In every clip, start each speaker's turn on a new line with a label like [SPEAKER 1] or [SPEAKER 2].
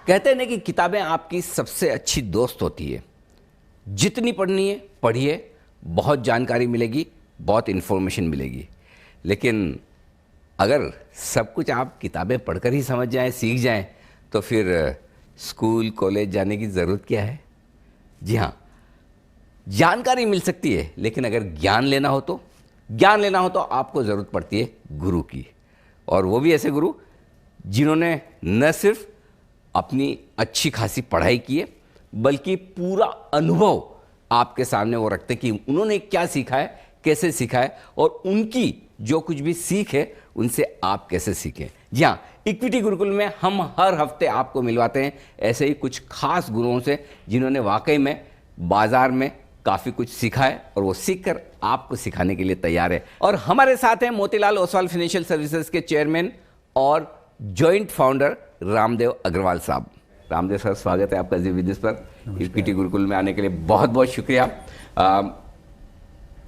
[SPEAKER 1] कहते हैं ना कि किताबें आपकी सबसे अच्छी दोस्त होती है। जितनी पढ़नी है पढ़िए, बहुत जानकारी मिलेगी, बहुत इन्फॉर्मेशन मिलेगी। लेकिन अगर सब कुछ आप किताबें पढ़कर ही समझ जाएं, सीख जाएं, तो फिर स्कूल कॉलेज जाने की ज़रूरत क्या है। जी हाँ, जानकारी मिल सकती है, लेकिन अगर ज्ञान लेना हो तो आपको ज़रूरत पड़ती है गुरु की। और वो भी ऐसे गुरु जिन्होंने न सिर्फ अपनी अच्छी खासी पढ़ाई की है, बल्कि पूरा अनुभव आपके सामने वो रखते कि उन्होंने क्या सीखा है, कैसे सीखा है, और उनकी जो कुछ भी सीख है उनसे आप कैसे सीखें। जी हाँ, इक्विटी गुरुकुल में हम हर हफ्ते आपको मिलवाते हैं ऐसे ही कुछ खास गुरुओं से जिन्होंने वाकई में बाजार में काफ़ी कुछ सीखा है और वो सीखकर आपको सिखाने के लिए तैयार है। और हमारे साथ हैं मोतीलाल ओसवाल फाइनेंशियल सर्विसेज के चेयरमैन और जॉइंट फाउंडर रामदेव अग्रवाल साहब। रामदेव सर, स्वागत है आपका जी विदेश पर। इक्विटी गुरुकुल में आने के लिए बहुत बहुत शुक्रिया।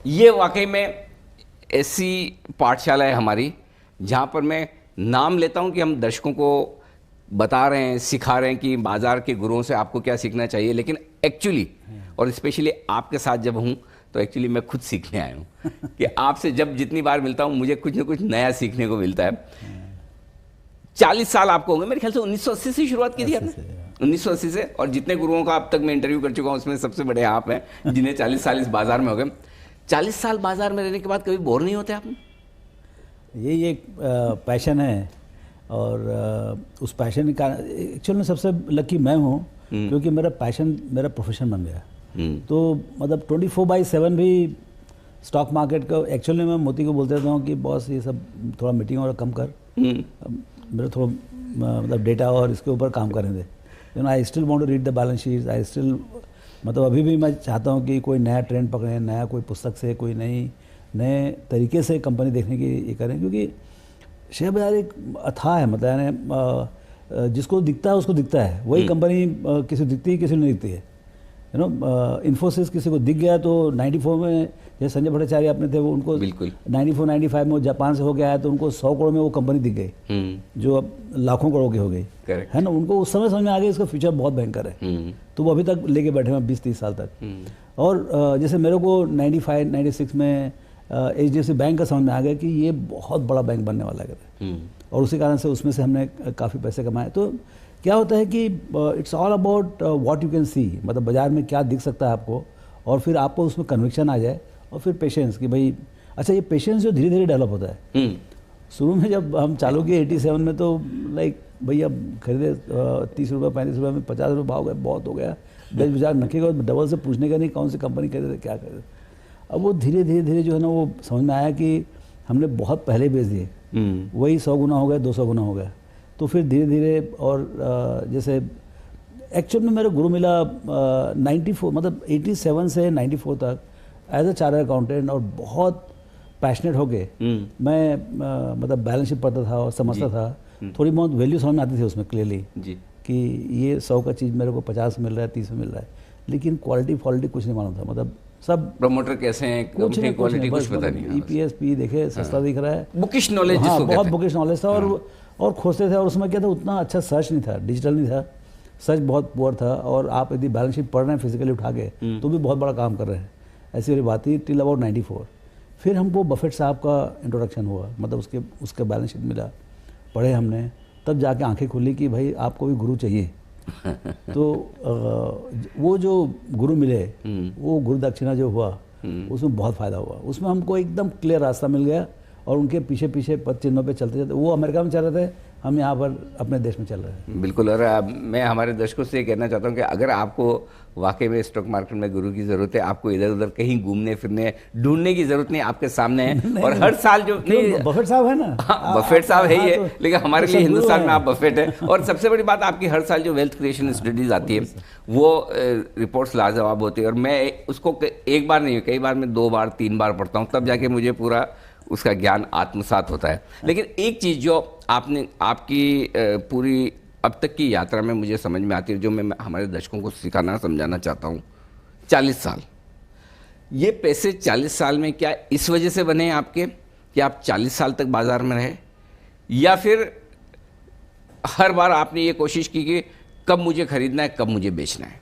[SPEAKER 1] ये वाकई में ऐसी पाठशाला है हमारी जहाँ पर मैं नाम लेता हूँ कि हम दर्शकों को बता रहे हैं, सिखा रहे हैं कि बाजार के गुरुओं से आपको क्या सीखना चाहिए। लेकिन एक्चुअली और स्पेशली आपके साथ जब हूँ तो एक्चुअली मैं खुद सीखने आया हूँ कि आपसे जब जितनी बार मिलता हूँ मुझे कुछ ना कुछ नया सीखने को मिलता है। 40 साल आपको होंगे मेरे ख्याल से। 1980 से शुरुआत की थी आपने? 1980 से। और जितने गुरुओं का अब तक मैं इंटरव्यू कर चुका हूँ उसमें सबसे बड़े आप हैं जिन्हें 40 साल इस बाजार में हो गए। 40 साल बाजार में रहने के बाद कभी बोर नहीं होते आपने?
[SPEAKER 2] यही एक पैशन है और उस पैशन का एक्चुअल में सबसे लकी मैं हूँ क्योंकि मेरा पैशन मेरा प्रोफेशन बन गया। तो मतलब 24/7 भी स्टॉक मार्केट का एक्चुअली मैं मोती को बोलते रहता हूँ कि बॉस ये सब थोड़ा मीटिंग और कम कर, मेरा थोड़ा मतलब डेटा और इसके ऊपर काम करने दे। You know I still want to read the balance sheet, I still मतलब अभी भी मैं चाहता हूँ कि कोई नया ट्रेंड पकड़ें, नया कोई पुस्तक से कोई नए तरीके से कंपनी देखने की ये करें। क्योंकि शेयर बाजार एक अथाह है, मतलब यानी जिसको दिखता है उसको दिखता है। वही कंपनी किसी दिखती है किसी नहीं दिखती है। यू नो इन्फोसिस किसी को दिख गया तो 94 में जैसे संजय भट्टाचार्य अपने थे वो उनको बिल्कुल 94-95 में वो जापान से होके आया तो उनको 100 करोड़ में वो कंपनी दिख गई जो अब लाखों करोड़ की हो गई है ना। उनको उस समय समझ में आ गया इसका फ्यूचर बहुत भयंकर है। तो वो अभी तक लेके बैठे हैं 20-30 साल तक। और जैसे मेरे को 95-96 में HDFC बैंक का समझ में आ गया कि ये बहुत बड़ा बैंक बनने वाला है और उसी कारण से उसमें से हमने काफ़ी पैसे कमाए। तो क्या होता है कि it's all about what you can see, मतलब बाजार में क्या दिख सकता है आपको और फिर आपको उसमें कन्विक्शन आ जाए और फिर पेशेंस कि भाई अच्छा ये पेशेंस जो धीरे धीरे डेवलप होता है। शुरू में जब हम चालू किए 87 में तो लाइक भैया खरीदे 30 रुपये 35 रुपये में 50 रुपये भाव गए, बहुत हो गया। 10 बाजार नखेगा डबल से पूछने का नहीं कौन सी कंपनी खरीदे क्या खरीदे। अब वो धीरे धीरे जो है ना वो समझ में आया कि हमने बहुत पहले बेच दिए, वही 100 गुना हो गया 200 गुना हो गया। तो फिर धीरे धीरे और जैसे एक्चुअल में मेरा गुरु मिला 94 मतलब 87 से 94 तक एज अ चार्टर्ड अकाउंटेंट और बहुत पैशनेट होके मैं मतलब बैलेंस शीट पढ़ता था और समझता था। थोड़ी बहुत वैल्यू समझ में आती थी उसमें क्लियरली कि ये 100 का चीज़ मेरे को 50 मिल रहा है 30 में मिल रहा है, लेकिन क्वालिटी कुछ नहीं मालूम था। मतलब सब
[SPEAKER 1] प्रमोटर कैसे हैं, कंपनी क्वालिटी कुछ पता नहीं।
[SPEAKER 2] EPS P देखे सस्ता दिख रहा है,
[SPEAKER 1] बुकिश नॉलेज
[SPEAKER 2] हाँ, बहुत बुकिश नॉलेज था। और खोजते थे और उसमें क्या था उतना अच्छा सर्च नहीं था, डिजिटल नहीं था, सर्च बहुत पुअर था। और आप यदि बैलेंस शीट पढ़ रहे हैं फिजिकली उठा के तो भी बहुत बड़ा काम कर रहे हैं। ऐसी वाली बात थी टिल अबाउट 94। फिर हमको बफेट साहब का इंट्रोडक्शन हुआ, मतलब उसके बैलेंस शीट मिला, पढ़े हमने, तब जाके आंखें खुली कि भाई आपको भी गुरु चाहिए। तो वो जो गुरु मिले वो गुरु दक्षिणा जो हुआ उसमें बहुत फ़ायदा हुआ। उसमें हमको एकदम क्लियर रास्ता मिल गया और उनके पीछे पीछे पद चिन्हों पे चलते चलते वो अमेरिका में चल रहे थे, हम यहाँ पर अपने देश में चल रहे हैं।
[SPEAKER 1] बिल्कुल। और मैं हमारे दर्शकों से ये कहना चाहता हूँ कि अगर आपको वाकई में स्टॉक मार्केट में गुरु की ज़रूरत है, आपको इधर उधर कहीं घूमने फिरने ढूंढने की ज़रूरत नहीं, आपके सामने है। और हर साल जो नहीं
[SPEAKER 2] बफेट साहब है ना,
[SPEAKER 1] हाँ, बफेट साहब है ही है, लेकिन हमारे लिए हिंदुस्तान में आप बफेट है। और सबसे बड़ी बात आपकी हर साल जो वेल्थ क्रिएशन स्टडीज आती है वो रिपोर्ट्स लाजवाब होती है। और मैं उसको एक बार नहीं कई बार मैं 2 बार 3 बार पढ़ता हूँ, तब जाके मुझे पूरा उसका ज्ञान आत्मसात होता है। लेकिन एक चीज़ जो आपकी पूरी अब तक की यात्रा में मुझे समझ में आती है, जो मैं हमारे दर्शकों को सिखाना समझाना चाहता हूँ, 40 साल ये पैसे 40 साल में क्या इस वजह से बने आपके कि आप 40 साल तक बाजार में रहे, या फिर हर बार आपने ये कोशिश की कि कब मुझे खरीदना है, कब मुझे बेचना है?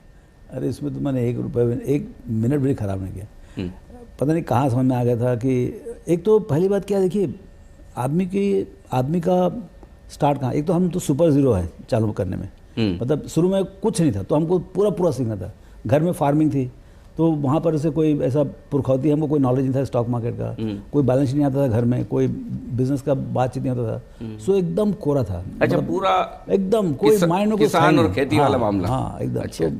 [SPEAKER 2] अरे इसमें तो मैंने 1 मिनट भी खराब नहीं किया। पता नहीं कहाँ समझ में आ गया था कि एक तो पहली बात क्या, देखिए आदमी का स्टार्ट कहाँ, एक तो हम तो सुपर ज़ीरो है चालू करने में, मतलब शुरू में कुछ नहीं था तो हमको पूरा सीखना था। घर में फार्मिंग थी तो वहाँ पर से कोई ऐसा पुरखौती, हमको कोई नॉलेज नहीं था स्टॉक मार्केट का, कोई बैलेंस नहीं आता था घर में, कोई बिजनेस का बातचीत नहीं होता था, सो एकदम कोरा था।
[SPEAKER 1] अच्छा, पूरा
[SPEAKER 2] एकदम कोई माइंड में
[SPEAKER 1] किसान और खेती वाला मामला।
[SPEAKER 2] हाँ एकदम।
[SPEAKER 1] अच्छा।
[SPEAKER 2] तो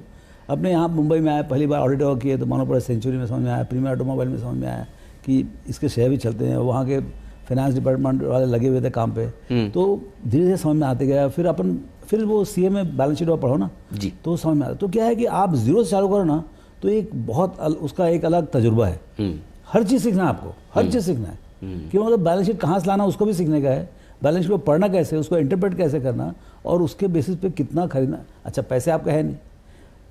[SPEAKER 2] अपने यहाँ मुंबई में आया, पहली बार ऑडिट वर्क किए तो मानोपुरा सेंचुरी में समझ में आया, प्रीमियर ऑटोमोबाइल में समझ में आया कि इसके शेयर भी चलते हैं, वहाँ के फाइनेंस डिपार्टमेंट वाले लगे हुए थे काम पे, तो धीरे धीरे समझ में आते गया। फिर वो सीए में बैलेंस शीट पढ़ो ना
[SPEAKER 1] जी,
[SPEAKER 2] तो समझ में आता। तो क्या है कि आप जीरो से चालू करो ना तो एक बहुत उसका एक अलग तजुर्बा है। हर चीज़ सीखना है आपको, हर चीज़ सीखना है कि मतलब बैलेंस शीट कहाँ से लाना उसको भी सीखने का है, बैलेंस शीट को पढ़ना कैसे, उसको इंटरप्रेट कैसे करना और उसके बेसिस पे कितना खरीदना। अच्छा, पैसे आपका है नहीं,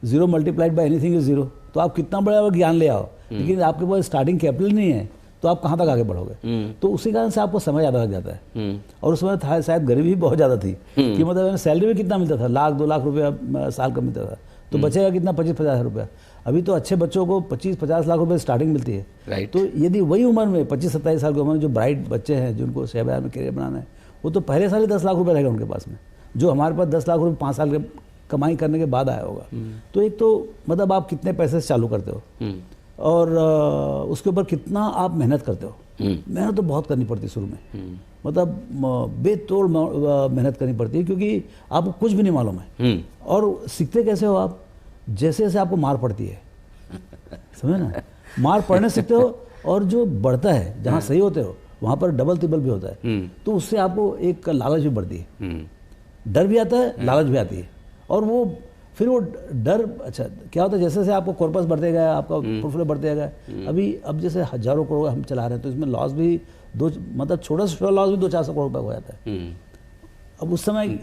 [SPEAKER 2] 0 मल्टीप्लाइड बाय एनीथिंग इज 0, तो आप कितना बड़ा ज्ञान ले आओ, लेकिन आपके पास स्टार्टिंग कैपिटल नहीं है तो आप कहाँ तक आगे बढ़ोगे। तो उसी कारण से आपको समय ज़्यादा लग जाता है। और उस समय था शायद गरीबी भी बहुत ज़्यादा थी कि मतलब सैलरी भी कितना मिलता था, 1-2 लाख रुपया साल का मिलता था, तो बचेगा कितना, 25-50 रुपया। अभी तो अच्छे बच्चों को 25-50 लाख रुपए स्टार्टिंग मिलती है।
[SPEAKER 1] राइट।
[SPEAKER 2] तो यदि वही उम्र में 25-27 साल की उम्र में जो ब्राइट बच्चे हैं जिनको शेयर बाजार में करियर बनाना है, वो तो पहले साल ही 10 लाख रुपए रहेगा उनके पास में, जो हमारे पास 10 लाख रुपए 5 साल के कमाई करने के बाद आया होगा। तो एक तो मतलब आप कितने पैसे से चालू करते हो और उसके ऊपर कितना आप मेहनत करते हो। मेहनत तो बहुत करनी पड़ती है शुरू में, मतलब बेतोड़ मेहनत करनी पड़ती है क्योंकि आपको कुछ भी नहीं मालूम है। और सीखते कैसे हो आप, जैसे जैसे आपको मार पड़ती है, समझे ना, मार पड़ने सीखते हो और जो बढ़ता है जहाँ सही होते हो वहाँ पर डबल ट्रिपल भी होता है, तो उससे आपको एक लालच भी बढ़ती है, डर भी आता है, लालच भी आती है। और वो फिर वो डर, अच्छा क्या होता है, जैसे जैसे आपको कॉर्पस बढ़ते गया, आपका पोर्टफोलियो बढ़ते गया, अब जैसे हजारों करोड़ हम चला रहे हैं तो इसमें लॉस भी मतलब छोटा सा लॉस भी 200-400 करोड़ रुपये हो जाता है। अब उस समय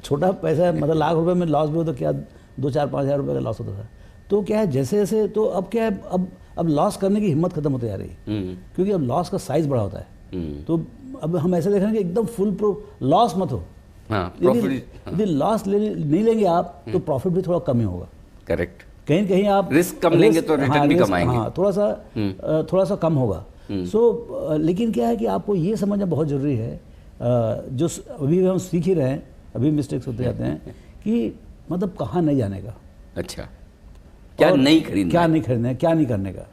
[SPEAKER 2] छोटा पैसा, मतलब लाख रुपए में लॉस भी हो तो क्या 2-4-5 हज़ार रुपये का लॉस होता था। तो क्या है, जैसे जैसे तो अब क्या है, अब लॉस करने की हिम्मत खत्म होती जा रही है क्योंकि अब लॉस का साइज बड़ा होता है। तो अब हम ऐसे देख रहे हैं कि एकदम फुल लॉस मत हो। यदि लॉस नहीं लेंगे आप तो प्रॉफिट भी थोड़ा कम ही होगा।
[SPEAKER 1] करेक्ट।
[SPEAKER 2] कहीं कहीं आप
[SPEAKER 1] रिस्क कम लेंगे तो रिटर्न भी कम आएंगे।
[SPEAKER 2] हाँ, थोड़ा सा कम होगा। सो लेकिन क्या है कि आपको ये समझना बहुत ज़रूरी है, जो अभी हम सीख ही रहे हैं, अभी मिस्टेक्स होते जाते हैं कि मतलब कहाँ नहीं जाने का।
[SPEAKER 1] अच्छा, क्या नहीं खरीदना,
[SPEAKER 2] क्या नहीं खरीदना है, क्या नहीं करने का,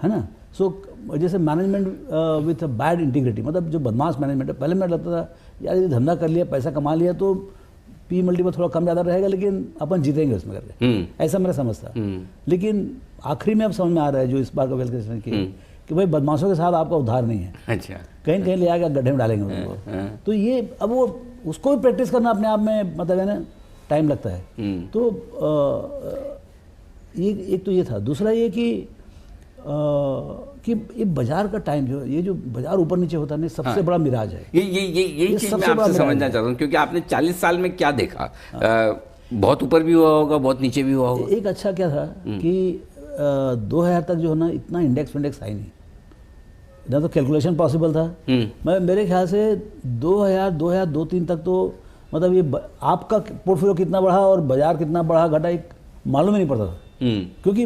[SPEAKER 2] है ना। सो जैसे मैनेजमेंट विथ बैड इंटीग्रिटी, मतलब जो बदमाश मैनेजमेंट है, पहले मैं लगता था यार ये धंधा कर लिया, पैसा कमा लिया तो पी मल्टीपल थोड़ा कम ज़्यादा रहेगा लेकिन अपन जीतेंगे उसमें करके, ऐसा मेरा समझ था। लेकिन आखिरी में अब समझ में आ रहा है जो इस बार का वेल्थ कि भाई बदमाशों के साथ आपका उद्धार नहीं है।
[SPEAKER 1] अच्छा, कहीं
[SPEAKER 2] कहीं ले आकर गड्ढे में डालेंगे उनको। तो ये अब वो उसको भी प्रैक्टिस करना अपने आप में मतलब है ना, टाइम लगता है। तो ये एक तो ये था। दूसरा ये कि ये बाजार का टाइम जो ये जो बाजार ऊपर नीचे होता है, सबसे बड़ा मिराज है।
[SPEAKER 1] ये चीज मैं आपसे समझना चाहता हूँ क्योंकि आपने 40 साल में क्या देखा, बहुत ऊपर भी हुआ होगा, बहुत नीचे भी हुआ होगा।
[SPEAKER 2] एक अच्छा क्या था कि 2000 तक जो है ना इतना इंडेक्स आई नहीं, ना तो कैलकुलेशन पॉसिबल था। मैं मेरे ख्याल से 2002-2003 तक तो मतलब ये आपका पोर्टफोलियो कितना बढ़ा और बाजार कितना बढ़ा घटा एक मालूम ही नहीं पड़ता था क्योंकि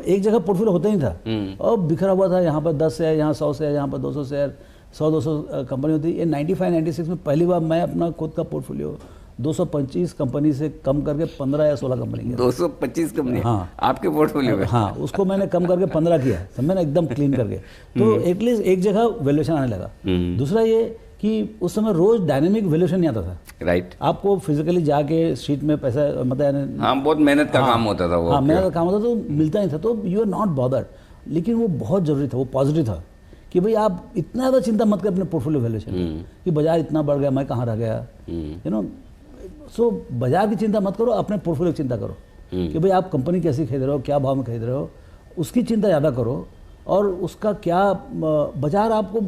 [SPEAKER 2] एक जगह पोर्टफोलियो होता ही था और बिखरा हुआ था। यहाँ पर 10 शेयर, यहाँ 100 शेयर, यहाँ पर 200 शेयर, 100-200 कंपनी होती है। 95-96 में पहली बार मैं अपना खुद का पोर्टफोलियो 225 कंपनी से कम करके 15 या 16 कंपनी किया।
[SPEAKER 1] 225 कंपनी?
[SPEAKER 2] हाँ,
[SPEAKER 1] आपके पोर्टफोलियो में?
[SPEAKER 2] हाँ, उसको मैंने कम करके 15 किया, समझे ना, एकदम क्लीन करके। तो एटलीस्ट एक जगह वैल्यूएशन आने लगा। दूसरा ये कि उस समय रोज डायनेमिक वैल्यूएशन नहीं आता था।
[SPEAKER 1] राइट।
[SPEAKER 2] आपको फिजिकली जाके शीट में पैसा मतलब
[SPEAKER 1] हाँ, बहुत मेहनत का काम होता था वो।
[SPEAKER 2] हाँ, मेहनत का काम होता तो मिलता नहीं था, तो यू आर नॉट बॉदर्ड। लेकिन वो बहुत जरूरी था, वो पॉजिटिव था कि भाई आप इतना ज़्यादा चिंता मत कर अपने पोर्टफोलियो वैल्यूएशन कि बाजार इतना बढ़ गया, मैं कहाँ रह गया, यू नो। सो बाजार की चिंता मत करो, अपने पोर्टफोलियो की चिंता करो कि भाई आप कंपनी कैसी खरीद रहे हो, क्या भाव में खरीद रहे हो, उसकी चिंता ज़्यादा करो। और उसका क्या बाजार आपको,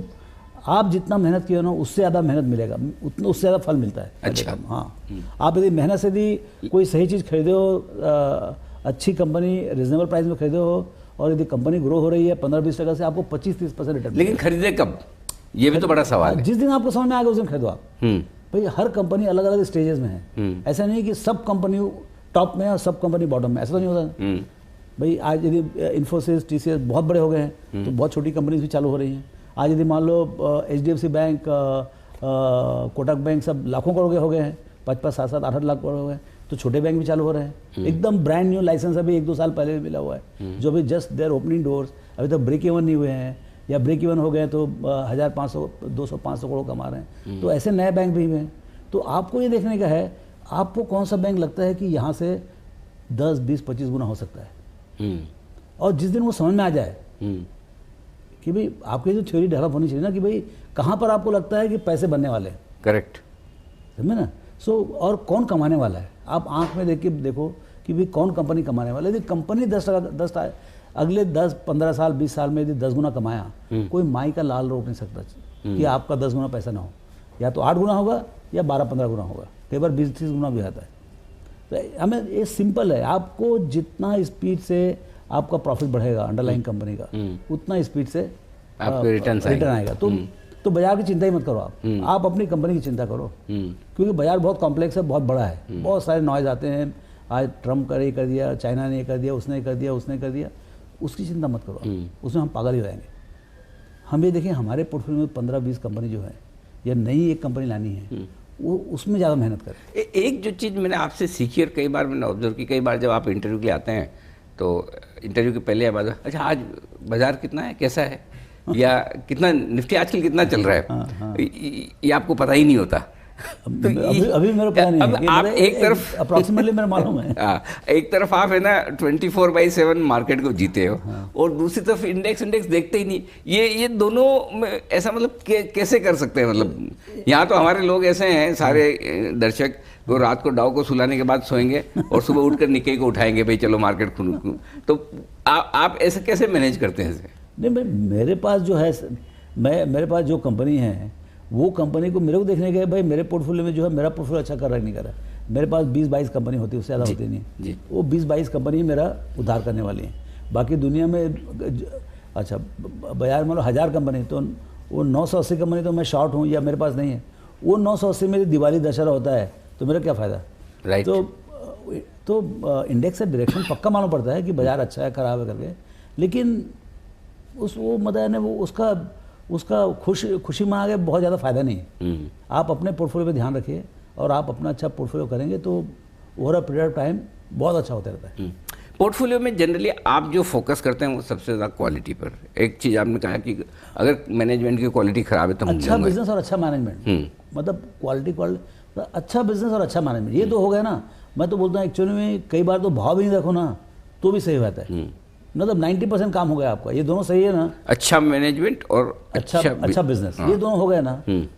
[SPEAKER 2] आप जितना मेहनत किए ना उससे ज़्यादा मेहनत मिलेगा, उतना उससे ज़्यादा फल मिलता है।
[SPEAKER 1] अच्छा।
[SPEAKER 2] हाँ, आप यदि मेहनत से यदि कोई सही चीज़ खरीदे हो, अच्छी कंपनी रिजनेबल प्राइस में खरीदे हो और यदि कंपनी ग्रो हो रही है 15-20% से, आपको 25-30% रिटर्न।
[SPEAKER 1] लेकिन खरीदे कब, ये भी तो बड़ा सवाल है।
[SPEAKER 2] जिस दिन आपको समझ में आ गया उस दिन खरीदो आप। भाई हर कंपनी अलग अलग स्टेजेस में है। ऐसा नहीं कि सब कंपनी टॉप में है और सब कंपनी बॉटम में, ऐसा तो नहीं होता। भाई आज यदि इन्फोसिस, TCS बहुत बड़े हो गए हैं तो बहुत छोटी कंपनीज भी चालू हो रही हैं। आज यदि मान लो HDFC बैंक, कोटक बैंक सब लाखों करोड़ के हो गए हैं, 5-5, 7-7, 8-8 लाख करोड़ हो गए, तो छोटे बैंक भी चालू हो रहे हैं। एकदम ब्रांड न्यू लाइसेंस अभी 1-2 साल पहले भी मिला हुआ है, जो अभी जस्ट देयर ओपनिंग डोर्स, अभी तो ब्रेक इवन नहीं हुए हैं या ब्रेक इवन हो गए तो 1500, 200, 500 करोड़ कमा रहे हैं। तो ऐसे नए बैंक भी हैं। तो आपको ये देखने का है आपको कौन सा बैंक लगता है कि यहाँ से 10, 20, 25 गुना हो सकता है। और जिस दिन वो समझ में आ जाए कि भाई आपकी जो थ्योरी डेवलप होनी चाहिए ना कि भाई कहाँ पर आपको लगता है कि पैसे बनने वाले हैं,
[SPEAKER 1] करेक्ट,
[SPEAKER 2] समझे ना। और कौन कमाने वाला है, आप आंख में देख के देखो कि भाई कौन कंपनी कमाने वाला है। यदि कंपनी 10 अगले 10-15 साल 20 साल में यदि 10 गुना कमाया, कोई माई का लाल रोक नहीं सकता कि आपका 10 गुना पैसा ना हो। या तो 8 गुना होगा या 12-15 गुना होगा, कई बार 20-30 गुना भी आता है। तो हमें ये सिंपल है, आपको जितना स्पीड से आपका प्रॉफिट बढ़ेगा अंडरलाइंग कंपनी का, उतना स्पीड से
[SPEAKER 1] आपके रिटर्न
[SPEAKER 2] आएगा। तो बाजार की चिंता ही मत करो आप अपनी कंपनी की चिंता करो, क्योंकि बाजार बहुत कॉम्प्लेक्स है, बहुत बड़ा है, बहुत सारे नॉइज आते हैं। आज ट्रम्प का ये कर दिया, चाइना ने ये कर दिया, उसने कर दिया, उसने कर दिया, उसकी चिंता मत करो, उसमें हम पागल ही रहेंगे। हम ये देखें हमारे पोर्टफोलियो में 15-20 कंपनी जो है या नई एक कंपनी लानी है, वो उसमें ज़्यादा मेहनत करें।
[SPEAKER 1] एक जो चीज़ मैंने आपसे सीखी और कई बार मैंने ऑब्जर्व की, कई बार जब आप इंटरव्यू के लिए आते हैं तो इंटरव्यू के पहले या बाद, अच्छा आज बाजार कितना है, कैसा है, या कितना निफ्टी आजकल कितना चल रहा है, ये आपको पता ही नहीं होता।
[SPEAKER 2] तो अभी मेरे पता नहीं है,
[SPEAKER 1] आप एक तरफ
[SPEAKER 2] अप्रॉक्सीमेटली मेरा मालूम है।
[SPEAKER 1] एक तरफ आप है ना 24/7 मार्केट को जीते हो, और दूसरी तरफ इंडेक्स देखते ही नहीं। ये दोनों में ऐसा मतलब कैसे कर सकते हैं? मतलब यहाँ तो हमारे लोग ऐसे हैं, सारे दर्शक, वो रात को डाउ को सुलाने के बाद सोएंगे और सुबह उठकर निक्के को उठाएंगे, भाई चलो मार्केट खुल। तो आप ऐसे कैसे मैनेज करते हैं?
[SPEAKER 2] नहीं भाई, मेरे पास जो है, मेरे पास जो कंपनी है वो कंपनी को मेरे को देखने का, भाई मेरे पोर्टफोलियो में जो है मेरा पोर्टफोलियो अच्छा कर रहा है नहीं कर रहा है। मेरे पास 20-22 कंपनी होती है, उससे ज़्यादा होती नहीं। वो 20-22 कंपनी मेरा उधार करने वाली है। बाकी दुनिया में अच्छा बाजार में 1000 कंपनी, तो वो 980 कंपनी तो मैं शॉर्ट हूँ या मेरे पास नहीं है। वो 980 में दिवाली दशहरा होता है तो मेरा क्या फ़ायदा?
[SPEAKER 1] राइट।
[SPEAKER 2] तो इंडेक्स से डायरेक्शन पक्का मालूम पड़ता है कि बाजार अच्छा है खराब है करके, लेकिन वो मतलब वो उसका खुशी मना के बहुत ज़्यादा फायदा नहीं है। आप अपने पोर्टफोलियो पे ध्यान रखिए और आप अपना अच्छा पोर्टफोलियो करेंगे तो over a period of time बहुत अच्छा होता रहता है।
[SPEAKER 1] पोर्टफोलियो में जनरली आप जो फोकस करते हैं वो सबसे ज़्यादा क्वालिटी पर। एक चीज़ आपने कहा कि अगर मैनेजमेंट की क्वालिटी खराब है तो
[SPEAKER 2] अच्छा बिजनेस और अच्छा मैनेजमेंट, मतलब क्वालिटी अच्छा बिजनेस और अच्छा मैनेजमेंट, ये तो हो गया ना। मैं तो बोलता हूँ एक्चुअली में कई बार तो भाव भी नहीं रखो ना तो भी सही रहता है, मतलब 90% काम हो गया आपका। ये दोनों सही है ना, अच्छा
[SPEAKER 1] मैनेजमेंट और
[SPEAKER 2] अच्छा बिजनेस, ये दोनों हो गए ना।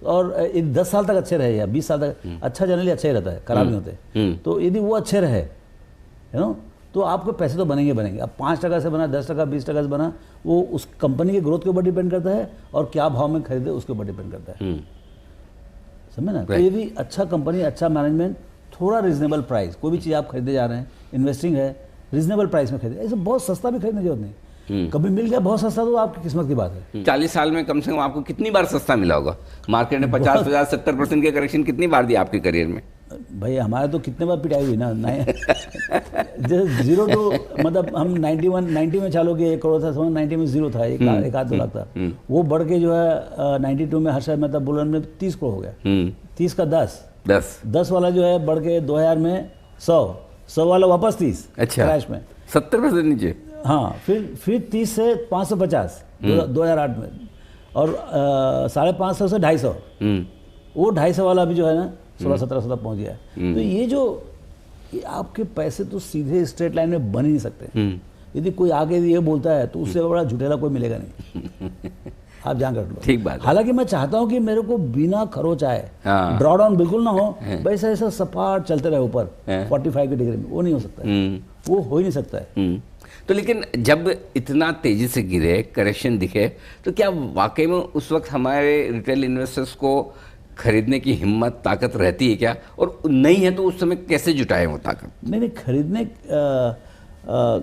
[SPEAKER 2] और 10 साल तक अच्छे रहे या 20 साल तक, अच्छा जनरली अच्छा ही रहता है, खराब नहीं होते। तो यदि वो अच्छे रहे है ना, तो आपके पैसे तो बनेंगे। अब 5% से बना, 10%, 20% से बना, वो उस कंपनी के ग्रोथ के ऊपर डिपेंड करता है और क्या भाव में खरीदे उसके ऊपर डिपेंड करता है, समझे ना। तो यदि अच्छा कंपनी, अच्छा मैनेजमेंट, थोड़ा रीजनेबल प्राइस, कोई भी चीज़ आप खरीदे जा रहे हैं, इन्वेस्टिंग है, रीजनेबल प्राइस में खरीदे। ऐसे बहुत सस्ता भी खरीदने की जरूरत नहीं, कभी मिल गया बहुत सस्ता तो आपकी किस्मत की बात है।
[SPEAKER 1] 40 साल में कम से कम आपको कितनी बार सस्ता मिला होगा? मार्केट ने 50-70% के करेक्शन कितनी बार दिया आपके करियर में?
[SPEAKER 2] भाई हमारे तो कितने बार पिटाई हुई ना। 0 to मतलब हम 90 में चालू किए 1 करोड़ था, 90 में 0 था, 1-2 लाख था। वो बढ़ के जो है 92 में हर्षद मेहता बुलन में 30 करोड़ हो गया। 30 का 10 वाला जो है बढ़ के 2000 में 100 वाला वापस 30।
[SPEAKER 1] अच्छा,
[SPEAKER 2] क्रैश में
[SPEAKER 1] 70% नीचे।
[SPEAKER 2] हाँ, फिर 30 से 550 2008 में, और 550 से 250। वो 250 वाला भी जो है ना 16-17 तक पहुंच गया। तो ये आपके पैसे तो सीधे स्ट्रेट लाइन में बन ही नहीं सकते। यदि कोई आगे ये बोलता है तो उससे बड़ा झूठेला कोई मिलेगा नहीं। आप जान कर लो।
[SPEAKER 1] ठीक बात।
[SPEAKER 2] हालांकि मैं चाहता हूं कि मेरे को बिना खरोच आए, ड्रॉ डाउन बिल्कुल ना हो, वैसे ऐसा सपाट चलते रहे ऊपर 45 की डिग्री में, वो नहीं हो सकता है, वो हो ही नहीं सकता है।
[SPEAKER 1] तो लेकिन जब इतना तेजी से गिरे, करेक्शन दिखे, तो क्या वाकई में उस वक्त हमारे रिटेल इन्वेस्टर्स को खरीदने की हिम्मत, ताकत रहती है क्या? और नहीं है तो उस समय कैसे जुटाए वो ताकत?
[SPEAKER 2] नहीं,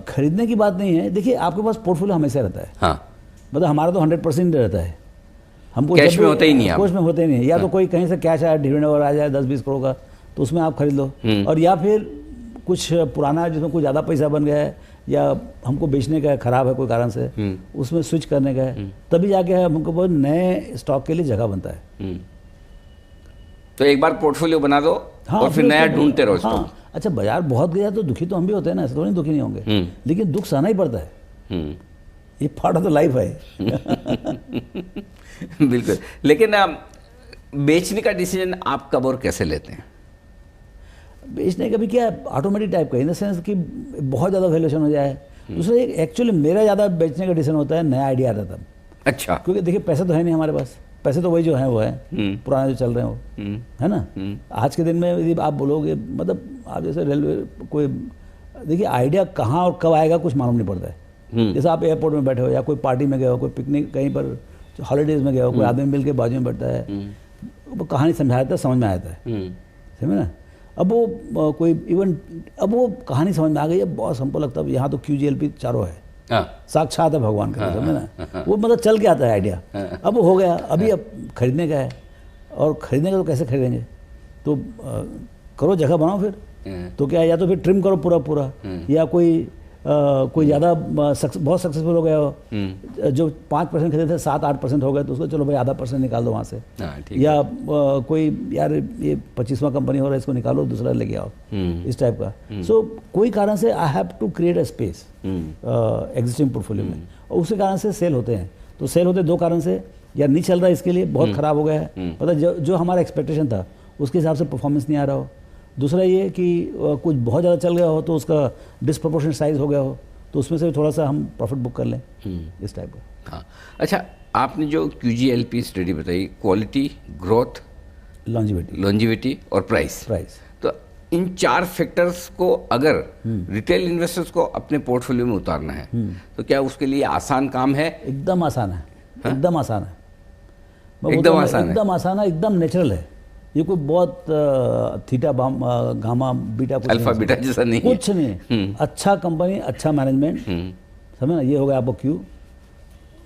[SPEAKER 2] खरीदने की बात नहीं है। देखिए आपके पास पोर्टफोलियो हमेशा रहता है।
[SPEAKER 1] हाँ,
[SPEAKER 2] मतलब हमारा तो 100% रहता है। हमको
[SPEAKER 1] कैश
[SPEAKER 2] जब
[SPEAKER 1] में
[SPEAKER 2] भी-
[SPEAKER 1] होते ही नहीं आप।
[SPEAKER 2] कैश में होते ही नहीं, या तो कोई कहीं से कैश आया डिविडेंड वगैरह आ जाए 10-20 करोड़ का, तो उसमें आप खरीद लो, और या फिर कुछ पुराना जिसमें कुछ ज़्यादा पैसा बन गया है या हमको बेचने का है, खराब है कोई कारण से, उसमें स्विच करने का है, तभी जाके हमको वो नए स्टॉक के लिए जगह बनता है।
[SPEAKER 1] तो एक बार पोर्टफोलियो बना दो और फिर नया
[SPEAKER 2] उसको-
[SPEAKER 1] ढूंढते रहो
[SPEAKER 2] हाँ,
[SPEAKER 1] स्टॉक।
[SPEAKER 2] अच्छा बाजार बहुत गया तो दुखी तो हम भी होते हैं ना, ऐसे तो नहीं दुखी नहीं होंगे, लेकिन दुख सहना ही पड़ता है,
[SPEAKER 1] हम्म,
[SPEAKER 2] ये पार्ट ऑफ द लाइफ है।
[SPEAKER 1] बिल्कुल। लेकिन बेचने का डिसीजन आप कब और कैसे लेते हैं?
[SPEAKER 2] बेचने का भी क्या है, ऑटोमेटिक टाइप का, इन द सेंस कि बहुत ज़्यादा वैल्यूएशन हो जाए। दूसरा एक एक्चुअली मेरा ज़्यादा बेचने का डिसीजन होता है नया आइडिया आता तब,
[SPEAKER 1] अच्छा।
[SPEAKER 2] क्योंकि देखिए पैसे तो है नहीं हमारे पास, पैसे तो वही जो है वो है, पुराने जो चल रहे हैं वो, है ना। आज के दिन में यदि आप बोलोगे, मतलब आप जैसे रेलवे कोई, देखिए आइडिया कहाँ और कब आएगा कुछ मालूम नहीं पड़ता है। जैसे आप एयरपोर्ट में बैठे हो या कोई पार्टी में गए हो, कोई पिकनिक कहीं पर हॉलीडेज में गए हो, कोई आदमी मिल के बाजू में बैठता है, वो कहानी समझाता है, समझ में आता है, समझे ना। अब वो कोई इवन अब वो कहानी समझ में आ गई है, बहुत हमको लगता है यहाँ तो QGLP चारों है,
[SPEAKER 1] हाँ,
[SPEAKER 2] साक्षात है भगवान का, समझे ना। वो मतलब चल के आता है आइडिया, अब वो हो गया, अभी अब खरीदने का है, और खरीदने का तो कैसे खरीदेंगे, तो करो जगह बनाओ फिर, तो क्या, या तो फिर ट्रिम करो पूरा पूरा, या कोई ज़्यादा बहुत सक्सेसफुल हो गया हो, जो 5% खरीदे थे 7-8% हो गए, तो उसको चलो भाई आधा % निकाल दो वहाँ से,
[SPEAKER 1] हाँ, ठीक।
[SPEAKER 2] या कोई यार ये 25वां कंपनी हो रहा है, इसको निकालो दूसरा लेके आओ, इस टाइप का। सो कोई कारण से I have to create a space existing portfolio में, और उसी कारण से सेल होते हैं। तो सेल होते दो कारण से, या नहीं चल रहा है इसके लिए, बहुत ख़राब हो गया है, मतलब जो हमारा एक्सपेक्टेशन था उसके हिसाब से परफॉर्मेंस नहीं आ रहा हो। दूसरा ये कि कुछ बहुत ज़्यादा चल गया हो तो उसका डिस्प्रोपोर्शनल साइज हो गया हो, तो उसमें से भी थोड़ा सा हम प्रॉफिट बुक कर लें, इस टाइप का।
[SPEAKER 1] हाँ, अच्छा, आपने जो QGLP स्टडी बताई, क्वालिटी, ग्रोथ, लॉन्जिविटी और प्राइस, तो इन 4 फैक्टर्स को अगर रिटेल इन्वेस्टर्स को अपने पोर्टफोलियो में उतारना है, तो क्या उसके लिए आसान काम है?
[SPEAKER 2] एकदम आसान है, एकदम आसान है,
[SPEAKER 1] एकदम आसान है,
[SPEAKER 2] एकदम आसान है, एकदम नेचुरल है। ये कोई बहुत थीटा गामा बीटा कुछ
[SPEAKER 1] अल्फा बीटा जैसा नहीं है।
[SPEAKER 2] कुछ नहीं, अच्छा कंपनी, अच्छा मैनेजमेंट, समझ ना, ये हो गया आपको क्यू।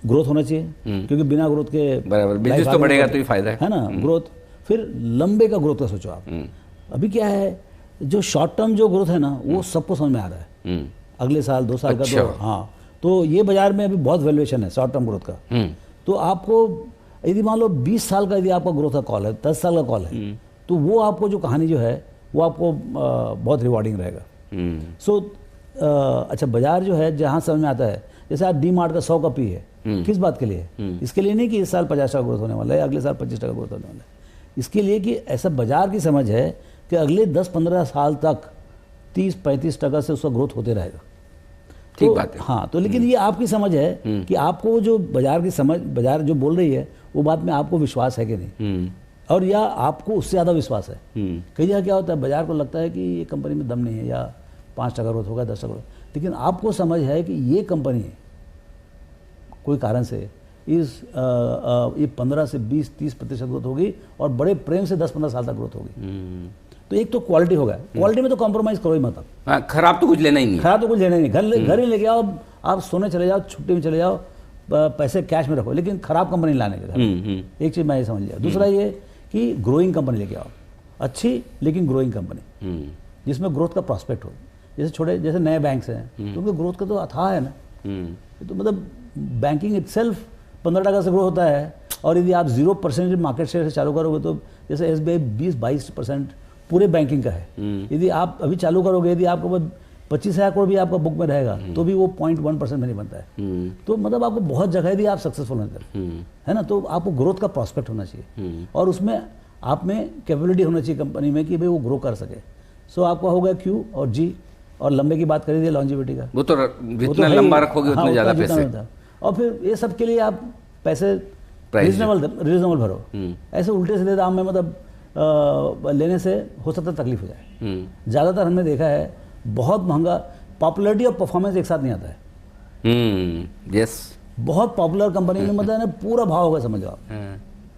[SPEAKER 2] ग्रोथ होना चाहिए, क्योंकि बिना ग्रोथ के
[SPEAKER 1] बराबर बिजनेस तो बढ़ेगा तो ही फायदा
[SPEAKER 2] है ना, ग्रोथ। फिर लंबे का ग्रोथ का सोचो आप। अभी क्या है, जो शॉर्ट टर्म जो ग्रोथ है ना, वो सबको समझ में आ रहा है, अगले साल 2 साल का, तो हाँ, तो ये बाजार में अभी बहुत वैल्यूएशन है शॉर्ट टर्म ग्रोथ का। तो आपको यदि मान लो 20 साल का यदि आपका ग्रोथ का कॉल है, 10 साल का कॉल है, तो वो आपको जो कहानी जो है वो आपको बहुत रिवॉर्डिंग रहेगा। सो अच्छा, बाजार जो है जहाँ समझ में आता है, जैसे आज D-Mart का 100 का P है, किस बात के लिए? इसके लिए नहीं कि इस साल 50% ग्रोथ होने वाला है, अगले साल 25% ग्रोथ होने वाला है, इसके लिए कि ऐसा बाजार की समझ है कि अगले 10-15 साल तक 30-35% से उसका ग्रोथ होते रहेगा।
[SPEAKER 1] ठीक
[SPEAKER 2] तो,
[SPEAKER 1] बात है।
[SPEAKER 2] हाँ, तो लेकिन ये आपकी समझ है कि आपको जो बाजार की समझ, बाजार जो बोल रही है वो बात में आपको विश्वास है कि नहीं, और या आपको उससे ज़्यादा विश्वास है। कई जगह क्या होता है, बाजार को लगता है कि ये कंपनी में दम नहीं है, या 5% ग्रोथ होगा, 10% ग्रोथ, लेकिन आपको समझ है कि ये कंपनी कोई कारण से ये 15 से 20-30% ग्रोथ होगी, और बड़े प्रेम से 10-15 साल तक ग्रोथ होगी। तो एक तो क्वालिटी होगा, क्वालिटी में तो कॉम्प्रोमाइज़ करो ही मत आप।
[SPEAKER 1] हाँ, खराब तो कुछ लेना ही नहीं,
[SPEAKER 2] खराब तो कुछ लेना ही नहीं, घर ही लेके आओ, आप सोने चले जाओ, छुट्टी में चले जाओ, पैसे कैश में रखो, लेकिन खराब कंपनी लाने के घर। एक चीज़ मैं ये समझ लिया। दूसरा ये कि ग्रोइंग कंपनी लेके आओ, अच्छी लेकिन ग्रोइंग कंपनी, जिसमें ग्रोथ का प्रॉस्पेक्ट हो। जैसे नए बैंक्स हैं, तो उनके ग्रोथ का तो अथाह है ना, तो मतलब बैंकिंग इटसेल्फ 15% से ग्रो होता है, और यदि आप 0% मार्केट शेयर से चालू करोगे, तो जैसे SBI 20-22% पूरे बैंकिंग का है, यदि आप अभी चालू करोगे, यदि आपको 25,000 करोड़ भी आपका बुक में रहेगा, तो भी वो 0.1% में नहीं बनता है। तो मतलब आपको बहुत जगह यदि आप सक्सेसफुल है ना, तो आपको ग्रोथ का प्रॉस्पेक्ट होना चाहिए, और उसमें आप में कैपेबिलिटी होना चाहिए कंपनी में कि भाई वो ग्रो कर सके। सो आपका हो गया Q और G, और लंबे की बात करी थी लॉन्जिविटी का,
[SPEAKER 1] वो तो जितना लंबा रखोगे उतने ज़्यादा पैसे,
[SPEAKER 2] और फिर ये सब के लिए आप पैसे रीजनेबल भरो। ऐसे उल्टे सीधे दाम में मतलब लेने से हो सकता है तकलीफ हो जाए। ज़्यादातर हमने देखा है बहुत महंगा, पॉपुलैरिटी और परफॉर्मेंस एक साथ नहीं आता है।
[SPEAKER 1] यस,
[SPEAKER 2] बहुत पॉपुलर कंपनी में मतलब ना पूरा भाव होगा, समझ लो आप,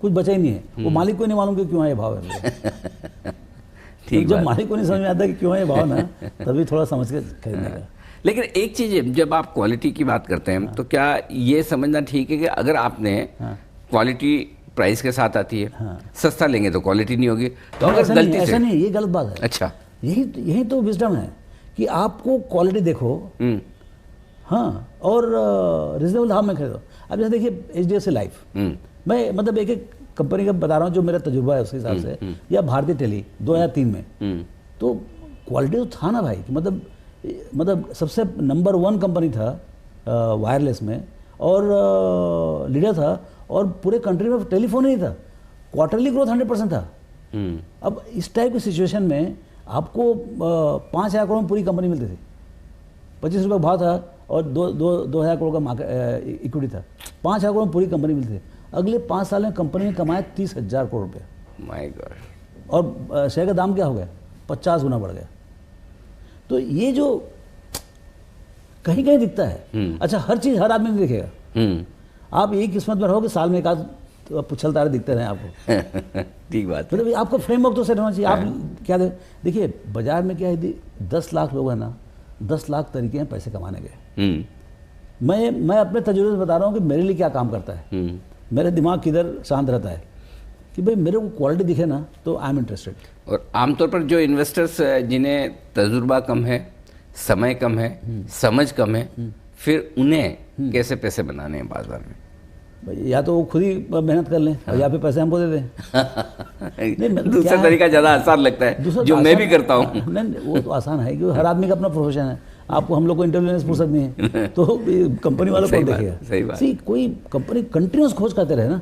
[SPEAKER 2] कुछ बचा ही नहीं है, वो मालिक को नहीं मालूम कि क्यों है ये भाव है। ठीक, जब मालिक को नहीं समझ में आता कि क्यों है ये भाव ना, तभी थोड़ा समझ के खरीदने का।
[SPEAKER 1] लेकिन एक चीज़ है, जब आप क्वालिटी की बात करते हैं, तो क्या ये समझना ठीक है कि अगर आपने क्वालिटी प्राइस के साथ आती है।
[SPEAKER 2] हाँ।
[SPEAKER 1] सस्ता लेंगे तो क्वालिटी नहीं होगी। तो अगर
[SPEAKER 2] ऐसा नहीं,
[SPEAKER 1] गलती
[SPEAKER 2] ऐसा
[SPEAKER 1] से,
[SPEAKER 2] नहीं, ये गलत बात है।
[SPEAKER 1] अच्छा,
[SPEAKER 2] यही तो विजडम है कि आपको क्वालिटी देखो, हाँ, और रिजनेबल दाम में खरीदो। अब जैसे देखिए HDFC लाइफ, मैं मतलब एक एक कंपनी का बता रहा हूँ जो मेरा तजुर्बा है उसके हिसाब से, या भारतीय टेली 2003 में, तो क्वालिटी तो था ना भाई, कि मतलब सबसे नंबर 1 कंपनी था वायरलेस में, और लीडर था, और पूरे कंट्री में टेलीफोन ही था, क्वार्टरली ग्रोथ 100% था। अब इस टाइप की सिचुएशन में आपको 5,000 करोड़ में पूरी कंपनी मिलती थी, 25 रुपये भाव था, और 2,000 करोड़ का इक्विटी था, 5,000 करोड़ में पूरी कंपनी मिलती थी। अगले 5 साल में कंपनी ने कमाया 30,000 करोड़ रुपये।
[SPEAKER 1] My God.
[SPEAKER 2] और शेयर का दाम क्या हो गया, 50 गुना बढ़ गया। तो ये जो कहीं कहीं दिखता है, अच्छा, हर चीज़ हर आदमी नहीं दिखेगा। आप यही किस्मत में रहो कि साल में एक आध पुछल तारे दिखते रहे आपको।
[SPEAKER 1] ठीक बात।
[SPEAKER 2] मतलब आपका फ्रेमवर्क तो सेट होना चाहिए। आप क्या देखिए, बाजार में क्या है, 10 लाख लोग हैं ना, 10 लाख तरीके हैं पैसे कमाने के। मैं अपने तजुर्बे से बता रहा हूँ कि मेरे लिए क्या काम करता है। मेरा दिमाग किधर शांत रहता है कि भाई मेरे को क्वालिटी दिखे ना तो आई एम इंटरेस्टेड।
[SPEAKER 1] और आमतौर पर जो इन्वेस्टर्स जिन्हें तजुर्बा कम है, समय कम है, समझ कम है, फिर उन्हें कैसे पैसे बनाने हैं बाजार में?
[SPEAKER 2] या तो वो खुद ही मेहनत कर लें, और या फिर पैसे हमको दे दें।
[SPEAKER 1] दूसरा तरीका ज़्यादा आसान लगता है, जो मैं भी करता हूँ।
[SPEAKER 2] नहीं, वो तो आसान है, क्योंकि हर आदमी का अपना प्रोफेशन है। आपको हम लोग को इंटरव्यू फुर्सत नहीं है, तो कंपनी वालों को देखेगा।
[SPEAKER 1] सही बात।
[SPEAKER 2] कोई कंपनी कंटिन्यूस खोज करते रहे ना,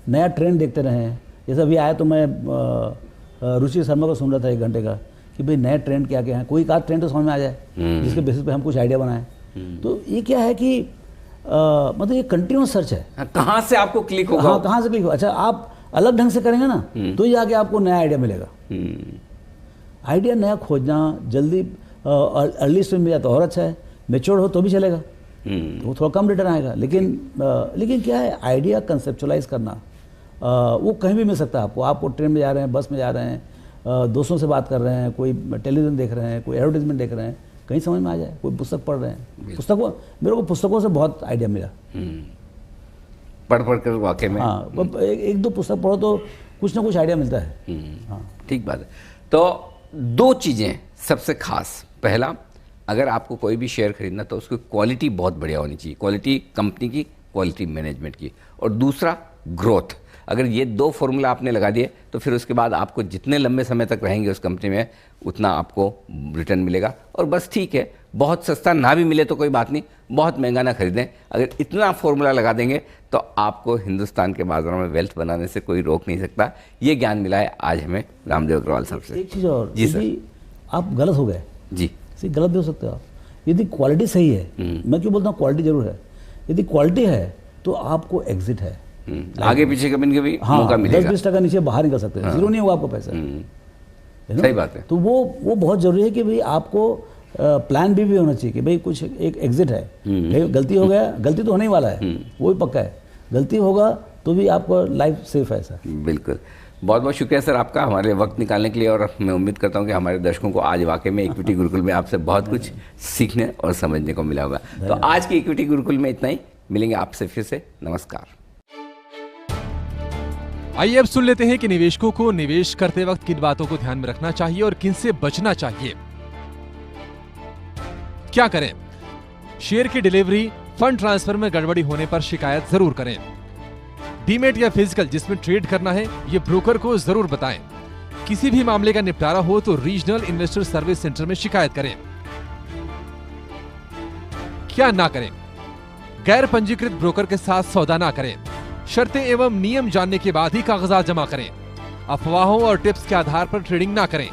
[SPEAKER 2] नया ट्रेंड देखते रहे। जैसे अभी आया तो मैं रुचि शर्मा को सुन रहा था 1 घंटे का, कि भाई नया ट्रेंड क्या क्या है, कोई एक आध ट्रेंड तो समझ में आ जाए जिसके बेसिस पे हम कुछ आइडिया बनाएं। तो ये क्या है कि मतलब ये कंटिन्यूस सर्च है।
[SPEAKER 1] कहाँ से आपको क्लिक होगा?
[SPEAKER 2] हाँ, कहाँ से क्लिक होगा। अच्छा, आप अलग ढंग से करेंगे ना, तो ही आगे आपको नया आइडिया मिलेगा। आइडिया नया खोजना जल्दी अर्ली स्टेज में जाए तो और अच्छा है, मेच्योर हो तो भी चलेगा, वो थोड़ा कम रिटर्न आएगा। लेकिन क्या है, आइडिया कंसेप्चुलाइज करना वो कहीं भी मिल सकता है आपको। आपको ट्रेन में जा रहे हैं, बस में जा रहे हैं, दोस्तों से बात कर रहे हैं, कोई टेलीविज़न देख रहे हैं, कोई एडवर्टाइजमेंट देख रहे हैं, कहीं समझ में आ जाए, कोई पुस्तक पढ़ रहे हैं। मेरे को पुस्तकों से बहुत आइडिया मिला,
[SPEAKER 1] पढ़ कर वाकई में।
[SPEAKER 2] हाँ, एक दो पुस्तक पढ़ो तो कुछ ना कुछ आइडिया मिलता है। हाँ,
[SPEAKER 1] ठीक बात है। तो 2 चीज़ें सबसे खास, पहला, अगर आपको कोई भी शेयर खरीदना तो उसकी क्वालिटी बहुत बढ़िया होनी चाहिए, क्वालिटी कंपनी की, क्वालिटी मैनेजमेंट की। और दूसरा, ग्रोथ। अगर ये 2 फॉर्मूला आपने लगा दिए तो फिर उसके बाद आपको जितने लंबे समय तक रहेंगे उस कंपनी में उतना आपको रिटर्न मिलेगा। और बस ठीक है, बहुत सस्ता ना भी मिले तो कोई बात नहीं, बहुत महंगा ना खरीदें। अगर इतना फॉर्मूला लगा देंगे तो आपको हिंदुस्तान के बाजारों में वेल्थ बनाने से कोई रोक नहीं सकता। ये ज्ञान मिला है आज हमें रामदेव अग्रवाल साहब से।
[SPEAKER 2] एक चीज़ और,
[SPEAKER 1] जी सर,
[SPEAKER 2] आप गलत हो गए
[SPEAKER 1] जी,
[SPEAKER 2] गलत भी हो सकते हो आप। यदि क्वालिटी सही है, मैं क्यों बोलता हूँ क्वालिटी जरूर है, यदि क्वालिटी है तो आपको एग्जिट है,
[SPEAKER 1] आगे पीछे कभी न कभी
[SPEAKER 2] हाँ,
[SPEAKER 1] मौका मिलेगा।
[SPEAKER 2] 10-20% नीचे बाहर निकल सकते हैं, जीरो नहीं होगा आपको पैसा।
[SPEAKER 1] सही बात है।
[SPEAKER 2] तो वो बहुत जरूरी है कि भाई आपको प्लान भी होना चाहिए कि भाई कुछ एक एग्जिट है। भाई गलती हो गया, गलती तो होने ही वाला है, वो भी पक्का है, गलती होगा तो भी आपका लाइफ सेफ है। ऐसा
[SPEAKER 1] बिल्कुल। बहुत बहुत शुक्रिया सर आपका हमारे वक्त निकालने के लिए। और मैं उम्मीद करता हूँ कि हमारे दर्शकों को आज वाकई में इक्विटी गुरुकुल में आपसे बहुत कुछ सीखने और समझने को मिला होगा। तो आज की इक्विटी गुरुकुल में इतना ही, मिलेंगे आपसे फिर से। नमस्कार।
[SPEAKER 3] आइए अब सुन लेते हैं कि निवेशकों को निवेश करते वक्त किन बातों को ध्यान में रखना चाहिए और किन से बचना चाहिए। क्या करें? शेयर की डिलीवरी, फंड ट्रांसफर में गड़बड़ी होने पर शिकायत जरूर करें। डीमेट या फिजिकल जिसमें ट्रेड करना है, ये ब्रोकर को जरूर बताएं। किसी भी मामले का निपटारा हो तो रीजनल इन्वेस्टर सर्विस सेंटर में शिकायत करें। क्या ना करें? गैर पंजीकृत ब्रोकर के साथ सौदा ना करें। शर्तें एवं नियम जानने के बाद ही कागजात जमा करें। अफवाहों और टिप्स के आधार पर ट्रेडिंग ना करें।